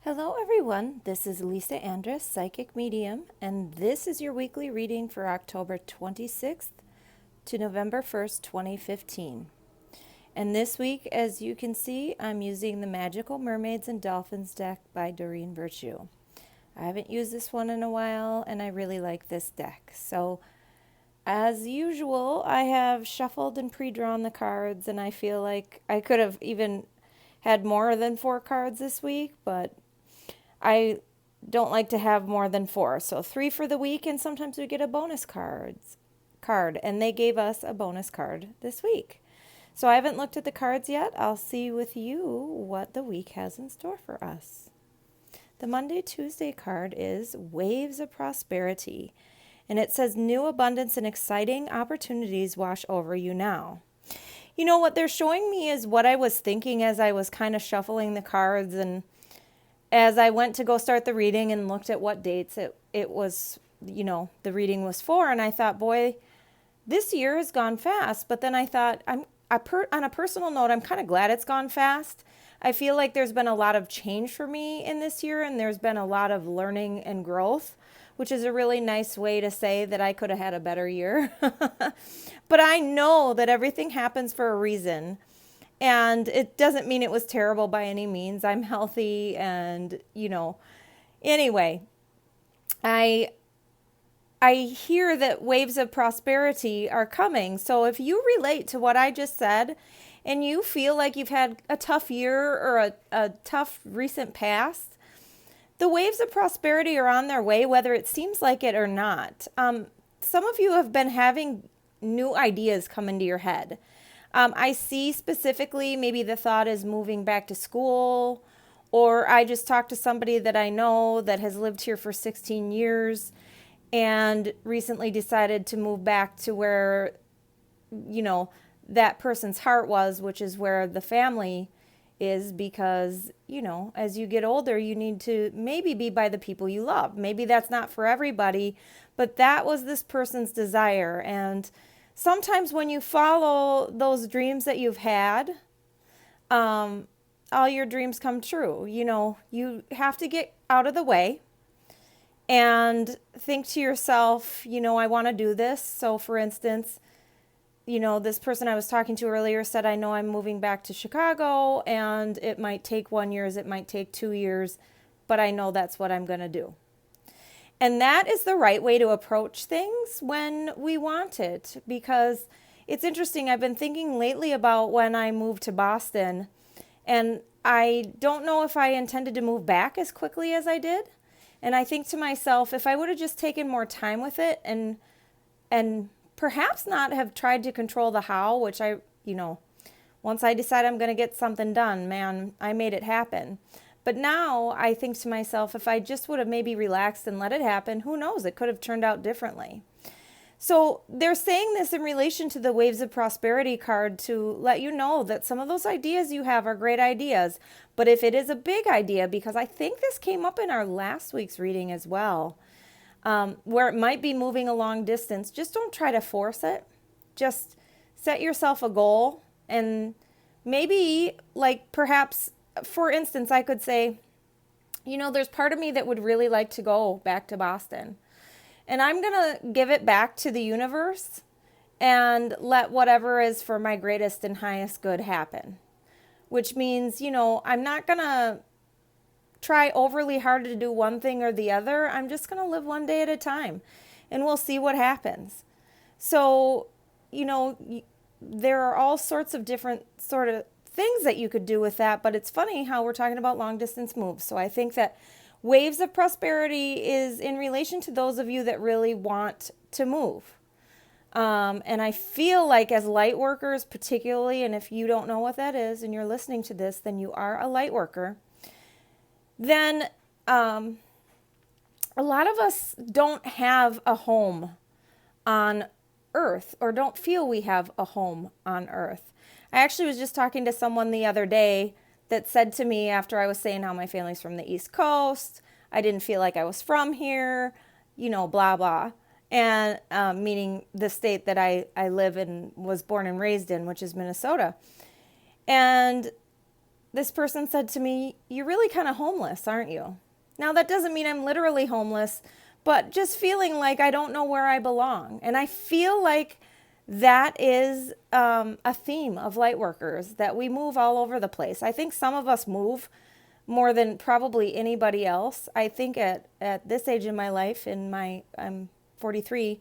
Hello, everyone. This is Lisa Andrus, Psychic Medium, and this is your weekly reading for October 26th to November 1st, 2015. And this week, as you can see, I'm using the Magical Mermaids and Dolphins deck by Doreen Virtue. I haven't used this one in a while, and I really like this deck. So, as usual, I have shuffled and pre-drawn the cards, and I feel like I could have even had more than 4 cards this week, but I don't like to have more than 4. So 3 for the week, and sometimes we get a card, and they gave us a bonus card this week. So I haven't looked at the cards yet. I'll see with you what the week has in store for us. The Monday, Tuesday card is Waves of Prosperity, and it says new abundance and exciting opportunities wash over you now. You know, what they're showing me is what I was thinking as I was kind of shuffling the cards, and as I went to go start the reading and looked at what dates it was, the reading was for, and I thought, boy, this year has gone fast. But then I thought, on a personal note, I'm kind of glad it's gone fast. I feel like there's been a lot of change for me in this year, and there's been a lot of learning and growth, which is a really nice way to say that I could have had a better year. But I know that everything happens for a reason. And it doesn't mean it was terrible by any means. I'm healthy and, anyway, I hear that waves of prosperity are coming. So if you relate to what I just said and you feel like you've had a tough year or a tough recent past, the waves of prosperity are on their way, whether it seems like it or not. Some of you have been having new ideas come into your head. I see specifically maybe the thought is moving back to school, or I just talked to somebody that I know that has lived here for 16 years and recently decided to move back to where, that person's heart was, which is where the family is, because, as you get older, you need to maybe be by the people you love. Maybe that's not for everybody, but that was this person's desire. And sometimes when you follow those dreams that you've had, all your dreams come true. You have to get out of the way and think to yourself, I want to do this. So for instance, this person I was talking to earlier said, I know I'm moving back to Chicago and it might take 1 year, it might take 2 years, but I know that's what I'm going to do. And that is the right way to approach things when we want it, because it's interesting. I've been thinking lately about when I moved to Boston, and I don't know if I intended to move back as quickly as I did. And I think to myself, if I would have just taken more time with it and perhaps not have tried to control the how, which once I decide I'm going to get something done, man, I made it happen. But now I think to myself, if I just would have maybe relaxed and let it happen, who knows? It could have turned out differently. So they're saying this in relation to the Waves of Prosperity card to let you know that some of those ideas you have are great ideas. But if it is a big idea, because I think this came up in our last week's reading as well, where it might be moving a long distance, just don't try to force it. Just set yourself a goal, and maybe, like, perhaps, for instance, I could say, there's part of me that would really like to go back to Boston. And I'm going to give it back to the universe and let whatever is for my greatest and highest good happen. Which means, I'm not going to try overly hard to do one thing or the other. I'm just going to live one day at a time, and we'll see what happens. So, there are all sorts of different sort of things that you could do with that, but it's funny how we're talking about long distance moves. So I think that Waves of Prosperity is in relation to those of you that really want to move. And I feel like as light workers particularly, and if you don't know what that is and you're listening to this, then you are a light worker, then a lot of us don't have a home on Earth, or don't feel we have a home on Earth. I actually was just talking to someone the other day that said to me, after I was saying how my family's from the East Coast, I didn't feel like I was from here, blah, blah. And meaning the state that I live in, was born and raised in, which is Minnesota. And this person said to me, "You're really kind of homeless, aren't you?" Now, that doesn't mean I'm literally homeless, but just feeling like I don't know where I belong. And I feel like that is a theme of light workers, that we move all over the place. I think some of us move more than probably anybody else. I think at this age in my life, I'm 43,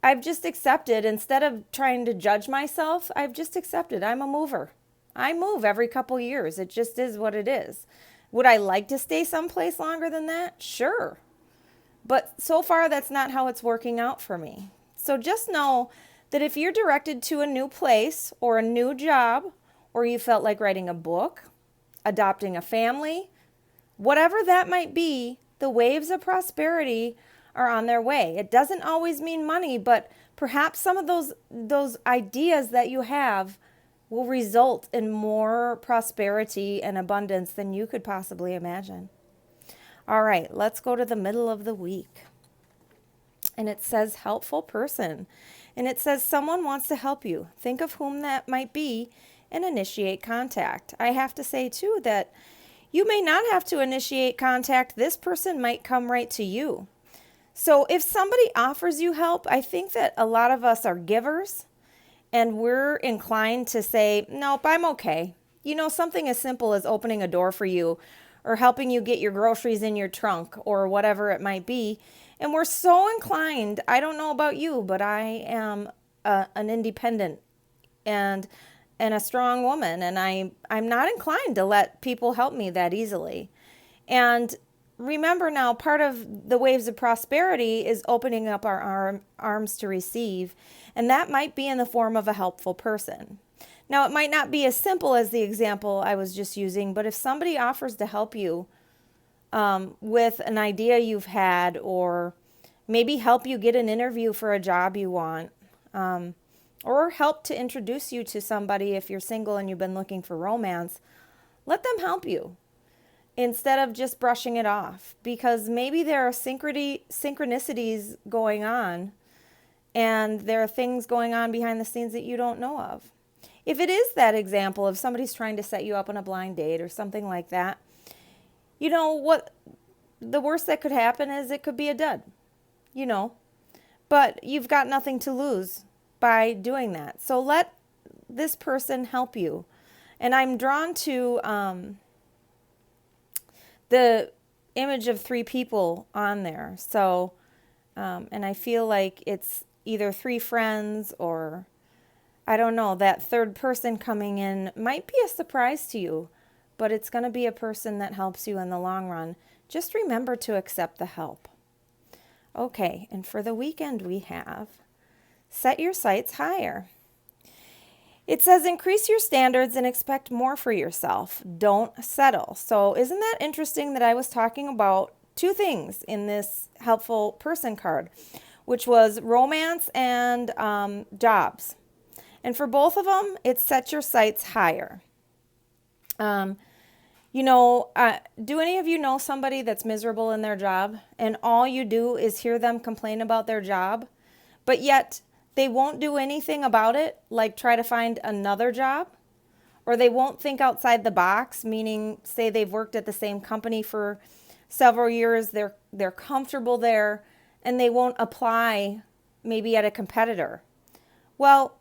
I've just accepted, instead of trying to judge myself, I've just accepted I'm a mover. I move every couple years. It just is what it is. Would I like to stay someplace longer than that? Sure. But so far, that's not how it's working out for me. So just know that if you're directed to a new place or a new job, or you felt like writing a book, adopting a family, whatever that might be, the waves of prosperity are on their way. It doesn't always mean money, but perhaps some of those ideas that you have will result in more prosperity and abundance than you could possibly imagine. All right, let's go to the middle of the week. And it says helpful person. And it says someone wants to help you. Think of whom that might be and initiate contact. I have to say too that you may not have to initiate contact. This person might come right to you. So if somebody offers you help, I think that a lot of us are givers and we're inclined to say, nope, I'm okay. You know, something as simple as opening a door for you or helping you get your groceries in your trunk or whatever it might be. And we're so inclined, I don't know about you, but I am an independent and a strong woman, and I'm not inclined to let people help me that easily. And remember now, part of the waves of prosperity is opening up our arms to receive, and that might be in the form of a helpful person. Now, it might not be as simple as the example I was just using, but if somebody offers to help you with an idea you've had, or maybe help you get an interview for a job you want, or help to introduce you to somebody if you're single and you've been looking for romance, let them help you instead of just brushing it off, because maybe there are synchronicities going on and there are things going on behind the scenes that you don't know of. If it is that example of somebody's trying to set you up on a blind date or something like that, you know what, the worst that could happen is it could be a dud, you know, but you've got nothing to lose by doing that. So let this person help you. And I'm drawn to the image of 3 people on there. So, and I feel like it's either 3 friends, or I don't know, that third person coming in might be a surprise to you, but it's going to be a person that helps you in the long run. Just remember to accept the help. Okay, and for the weekend we have set your sights higher. It says increase your standards and expect more for yourself. Don't settle. So isn't that interesting that I was talking about 2 things in this helpful person card, which was romance and jobs. And for both of them, it's set your sights higher. You know, do any of you know somebody that's miserable in their job and all you do is hear them complain about their job, but yet they won't do anything about it, like try to find another job, or they won't think outside the box, meaning say they've worked at the same company for several years, they're comfortable there, and they won't apply maybe at a competitor. Well,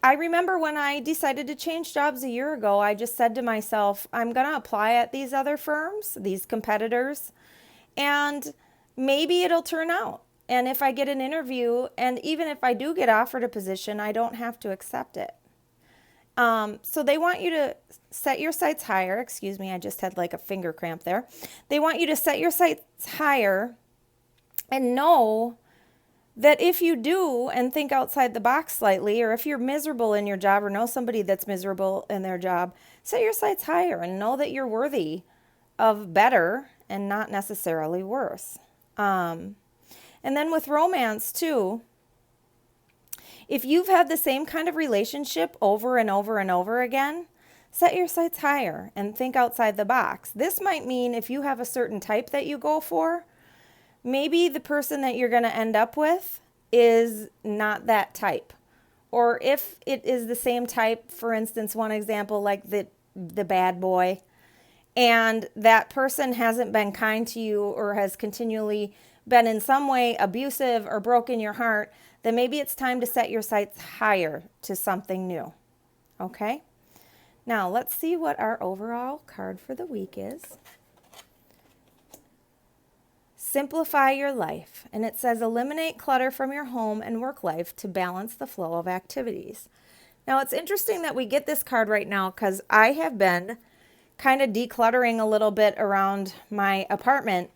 I remember when I decided to change jobs a year ago, I just said to myself, I'm going to apply at these other firms, these competitors, and maybe it'll turn out. And if I get an interview, and even if I do get offered a position, I don't have to accept it. So they want you to set your sights higher. Excuse me, I just had like a finger cramp there. They want you to set your sights higher and know that if you do and think outside the box slightly, or if you're miserable in your job or know somebody that's miserable in their job, set your sights higher and know that you're worthy of better and not necessarily worse. And then with romance too, if you've had the same kind of relationship over and over and over again, set your sights higher and think outside the box. This might mean if you have a certain type that you go for, maybe the person that you're going to end up with is not that type. Or if it is the same type, for instance, one example, like that the bad boy, and that person hasn't been kind to you or has continually been in some way abusive or broken your heart, then maybe it's time to set your sights higher to something new. Okay? Now, let's see what our overall card for the week is. Simplify your life. And it says eliminate clutter from your home and work life to balance the flow of activities. Now, it's interesting that we get this card right now because I have been kind of decluttering a little bit around my apartment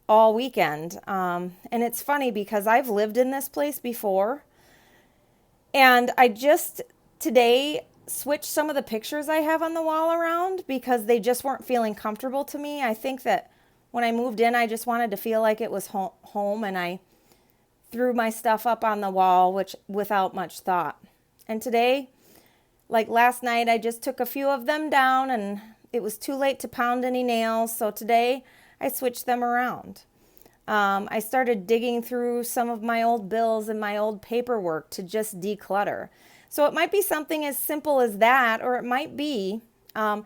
all weekend. And it's funny because I've lived in this place before. And I just today switched some of the pictures I have on the wall around because they just weren't feeling comfortable to me. I think that when I moved in, I just wanted to feel like it was home, and I threw my stuff up on the wall, which without much thought. And today, like last night, I just took a few of them down, and it was too late to pound any nails. So today, I switched them around. I started digging through some of my old bills and my old paperwork to just declutter. So it might be something as simple as that, or it might be, I'm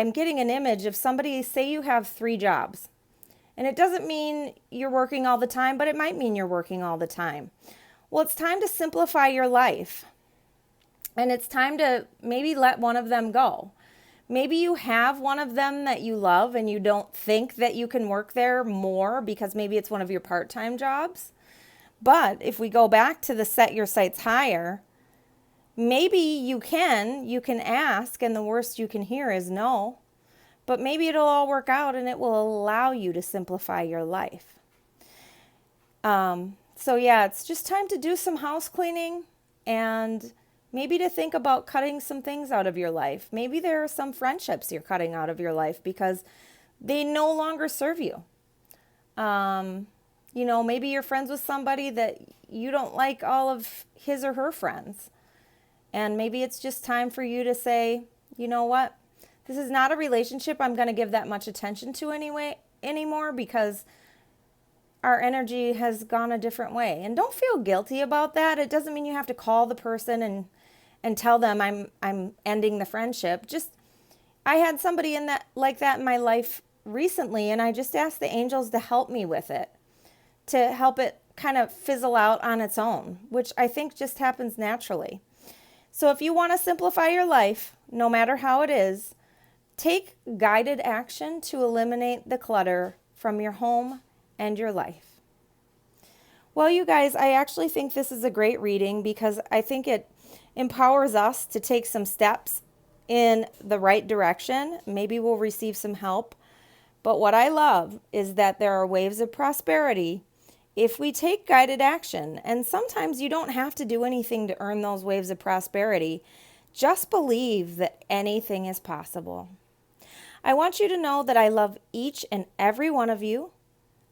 getting an image of somebody, say you have 3 jobs. And it doesn't mean you're working all the time, but it might mean you're working all the time. Well, it's time to simplify your life. And it's time to maybe let one of them go. Maybe you have one of them that you love and you don't think that you can work there more because maybe it's one of your part-time jobs. But if we go back to the set your sights higher, maybe you can ask, and the worst you can hear is no. But maybe it'll all work out and it will allow you to simplify your life. So yeah, it's just time to do some house cleaning and maybe to think about cutting some things out of your life. Maybe there are some friendships you're cutting out of your life because they no longer serve you. Maybe you're friends with somebody that you don't like all of his or her friends. And maybe it's just time for you to say, you know what? This is not a relationship I'm going to give that much attention to anymore because our energy has gone a different way. And don't feel guilty about that. It doesn't mean you have to call the person and tell them I'm ending the friendship. I had somebody like that in my life recently, and I just asked the angels to help me with it, to help it kind of fizzle out on its own, which I think just happens naturally. So if you want to simplify your life, no matter how it is, take guided action to eliminate the clutter from your home and your life. Well, you guys, I actually think this is a great reading because I think it empowers us to take some steps in the right direction. Maybe we'll receive some help. But what I love is that there are waves of prosperity if we take guided action. And sometimes you don't have to do anything to earn those waves of prosperity. Just believe that anything is possible. I want you to know that I love each and every one of you.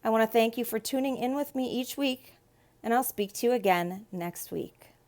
I want to thank you for tuning in with me each week, and I'll speak to you again next week.